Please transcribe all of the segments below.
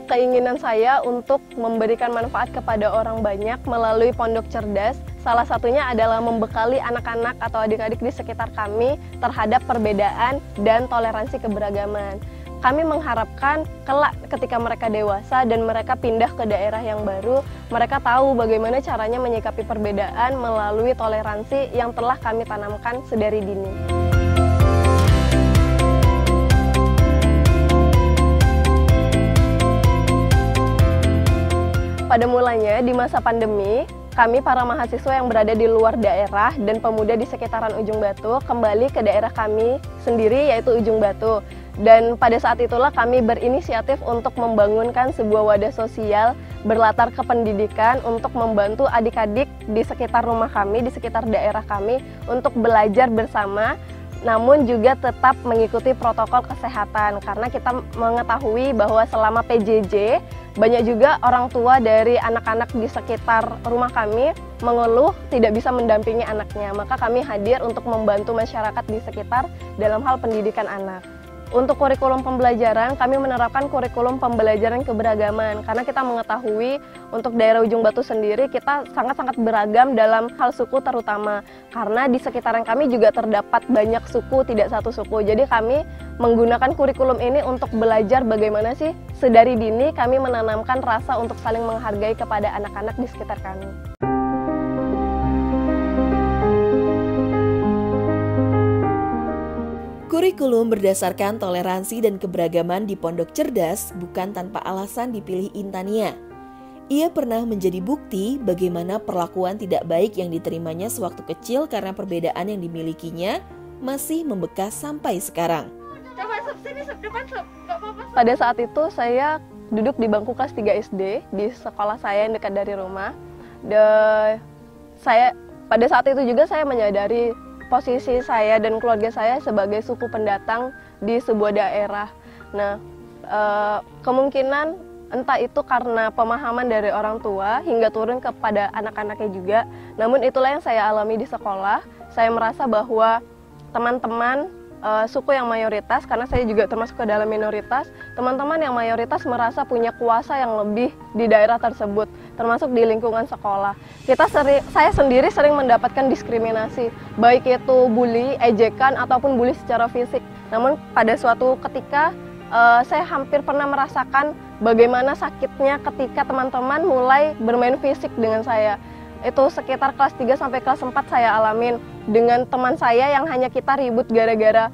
Keinginan saya untuk memberikan manfaat kepada orang banyak melalui Pondok Cerdas, salah satunya adalah membekali anak-anak atau adik-adik di sekitar kami terhadap perbedaan dan toleransi keberagaman. Kami mengharapkan kelak ketika mereka dewasa dan mereka pindah ke daerah yang baru, mereka tahu bagaimana caranya menyikapi perbedaan melalui toleransi yang telah kami tanamkan sedari dini. Pada mulanya di masa pandemi, kami para mahasiswa yang berada di luar daerah dan pemuda di sekitaran Ujung Batu kembali ke daerah kami sendiri yaitu Ujung Batu. Dan pada saat itulah kami berinisiatif untuk membangunkan sebuah wadah sosial berlatar kependidikan untuk membantu adik-adik di sekitar rumah kami, di sekitar daerah kami untuk belajar bersama, namun juga tetap mengikuti protokol kesehatan karena kita mengetahui bahwa selama PJJ banyak juga orang tua dari anak-anak di sekitar rumah kami mengeluh tidak bisa mendampingi anaknya, maka kami hadir untuk membantu masyarakat di sekitar dalam hal pendidikan anak. Untuk kurikulum pembelajaran, kami menerapkan kurikulum pembelajaran keberagaman karena kita mengetahui untuk daerah Ujung Batu sendiri kita sangat-sangat beragam dalam hal suku terutama karena di sekitaran kami juga terdapat banyak suku, tidak satu suku. Jadi kami menggunakan kurikulum ini untuk belajar bagaimana sih sedari dini kami menanamkan rasa untuk saling menghargai kepada anak-anak di sekitar kami. Kurikulum berdasarkan toleransi dan keberagaman di Pondok Cerdas bukan tanpa alasan dipilih Intania. Ia pernah menjadi bukti bagaimana perlakuan tidak baik yang diterimanya sewaktu kecil karena perbedaan yang dimilikinya masih membekas sampai sekarang. Pada saat itu saya duduk di bangku kelas 3 SD di sekolah saya yang dekat dari rumah. Pada saat itu juga saya menyadari posisi saya dan keluarga saya sebagai suku pendatang di sebuah daerah. Nah, kemungkinan entah itu karena pemahaman dari orang tua hingga turun kepada anak-anaknya juga. Namun itulah yang saya alami di sekolah. Saya merasa bahwa teman-teman suku yang mayoritas, karena saya juga termasuk ke dalam minoritas, teman-teman yang mayoritas merasa punya kuasa yang lebih di daerah tersebut, termasuk di lingkungan sekolah. Saya sendiri sering mendapatkan diskriminasi, baik itu bully, ejekan, ataupun bully secara fisik. Namun pada suatu ketika, saya hampir pernah merasakan bagaimana sakitnya ketika teman-teman mulai bermain fisik dengan saya. Itu sekitar kelas 3 sampai kelas 4 saya alamin dengan teman saya yang hanya kita ribut gara-gara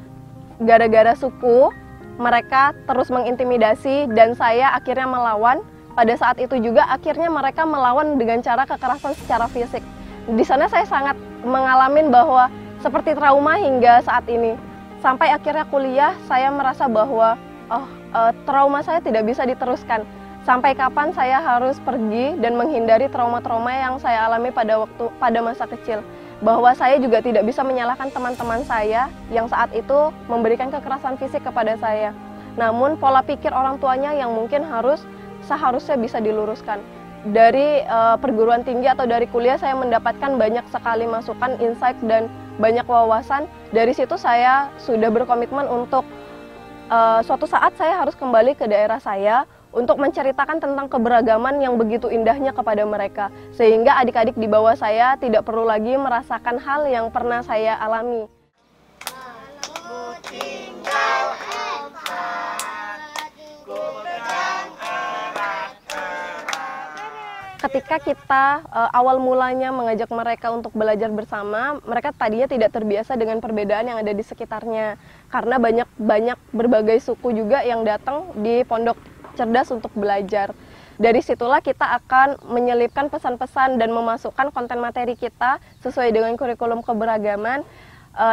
suku. Mereka terus mengintimidasi dan saya akhirnya melawan. Pada saat itu juga akhirnya mereka melawan dengan cara kekerasan secara fisik. Di sana saya sangat mengalami bahwa seperti trauma hingga saat ini. Sampai akhirnya kuliah saya merasa bahwa trauma saya tidak bisa diteruskan. Sampai kapan saya harus pergi dan menghindari trauma-trauma yang saya alami pada masa kecil. Bahwa saya juga tidak bisa menyalahkan teman-teman saya yang saat itu memberikan kekerasan fisik kepada saya. Namun pola pikir orang tuanya yang mungkin seharusnya bisa diluruskan. Dari perguruan tinggi atau dari kuliah saya mendapatkan banyak sekali masukan, insight dan banyak wawasan. Dari situ saya sudah berkomitmen untuk suatu saat saya harus kembali ke daerah saya untuk menceritakan tentang keberagaman yang begitu indahnya kepada mereka, sehingga adik-adik di bawah saya tidak perlu lagi merasakan hal yang pernah saya alami. Ketika kita awal mulanya mengajak mereka untuk belajar bersama, mereka tadinya tidak terbiasa dengan perbedaan yang ada di sekitarnya, karena banyak berbagai suku juga yang datang di Pondok Cerdas untuk belajar. Dari situlah kita akan menyelipkan pesan-pesan dan memasukkan konten materi kita sesuai dengan kurikulum keberagaman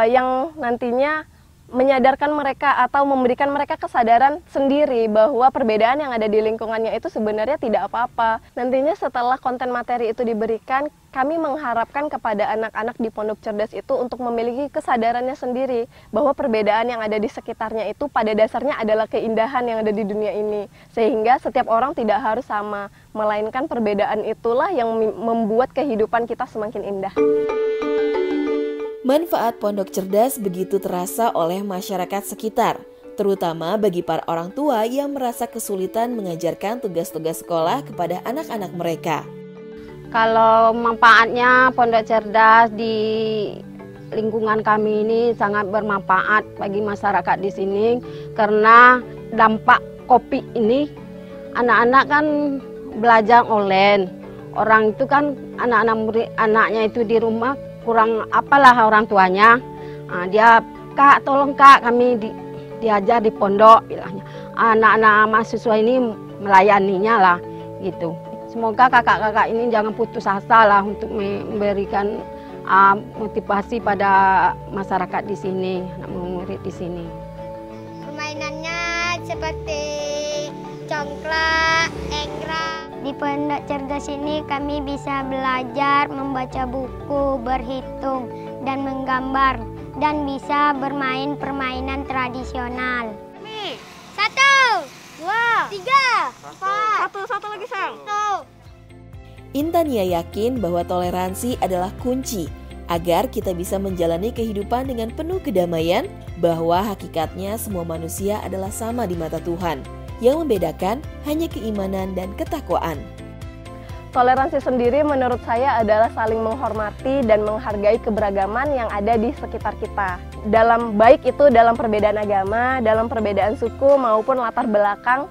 yang nantinya menyadarkan mereka atau memberikan mereka kesadaran sendiri bahwa perbedaan yang ada di lingkungannya itu sebenarnya tidak apa-apa. Nantinya setelah konten materi itu diberikan, kami mengharapkan kepada anak-anak di Pondok Cerdas itu untuk memiliki kesadarannya sendiri bahwa perbedaan yang ada di sekitarnya itu pada dasarnya adalah keindahan yang ada di dunia ini. Sehingga setiap orang tidak harus sama, melainkan perbedaan itulah yang membuat kehidupan kita semakin indah. Manfaat pondok cerdas begitu terasa oleh masyarakat sekitar, terutama bagi para orang tua yang merasa kesulitan mengajarkan tugas-tugas sekolah kepada anak-anak mereka. Kalau manfaatnya pondok cerdas di lingkungan kami ini sangat bermanfaat bagi masyarakat di sini, karena dampak COVID ini anak-anak kan belajar online. Orang itu kan anaknya itu di rumah kurang apalah orang tuanya. Nah, dia, "Kak, tolong Kak, kami diajar di pondok," bilangnya. Anak-anak mahasiswa ini melayaninya lah gitu. Semoga kakak-kakak ini jangan putus asa lah untuk memberikan motivasi pada masyarakat di sini, anak murid di sini. Permainannya seperti congklak, enggrang. Di pondok cerdas ini kami bisa belajar membaca buku, berhitung, dan menggambar, dan bisa bermain permainan tradisional. 1, 2, 3, 4. Satu lagi, Sang. Intania yakin bahwa toleransi adalah kunci agar kita bisa menjalani kehidupan dengan penuh kedamaian, bahwa hakikatnya semua manusia adalah sama di mata Tuhan. Yang membedakan hanya keimanan dan ketakwaan. Toleransi sendiri menurut saya adalah saling menghormati dan menghargai keberagaman yang ada di sekitar kita. Baik itu dalam perbedaan agama, dalam perbedaan suku maupun latar belakang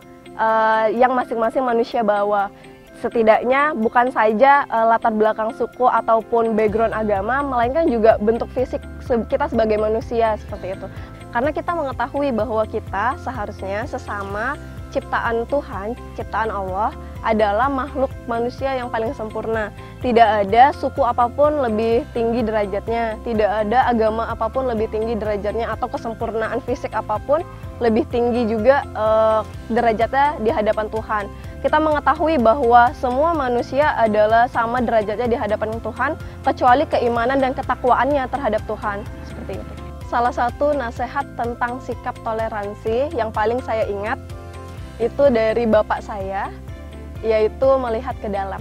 yang masing-masing manusia bawa. Setidaknya bukan saja latar belakang suku ataupun background agama, melainkan juga bentuk fisik kita sebagai manusia seperti itu. Karena kita mengetahui bahwa kita seharusnya sesama ciptaan Tuhan, ciptaan Allah adalah makhluk manusia yang paling sempurna. Tidak ada suku apapun lebih tinggi derajatnya, tidak ada agama apapun lebih tinggi derajatnya, atau kesempurnaan fisik apapun lebih tinggi juga derajatnya di hadapan Tuhan. Kita mengetahui bahwa semua manusia adalah sama derajatnya di hadapan Tuhan, kecuali keimanan dan ketakwaannya terhadap Tuhan. Seperti itu. Salah satu nasihat tentang sikap toleransi yang paling saya ingat itu dari bapak saya, yaitu melihat ke dalam.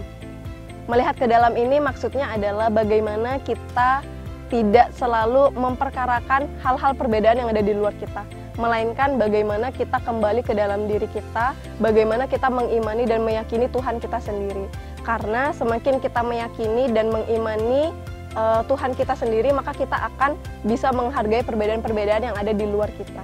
Melihat ke dalam ini maksudnya adalah bagaimana kita tidak selalu memperkarakan hal-hal perbedaan yang ada di luar kita, melainkan bagaimana kita kembali ke dalam diri kita, bagaimana kita mengimani dan meyakini Tuhan kita sendiri. Karena semakin kita meyakini dan mengimani Tuhan kita sendiri, maka kita akan bisa menghargai perbedaan-perbedaan yang ada di luar kita.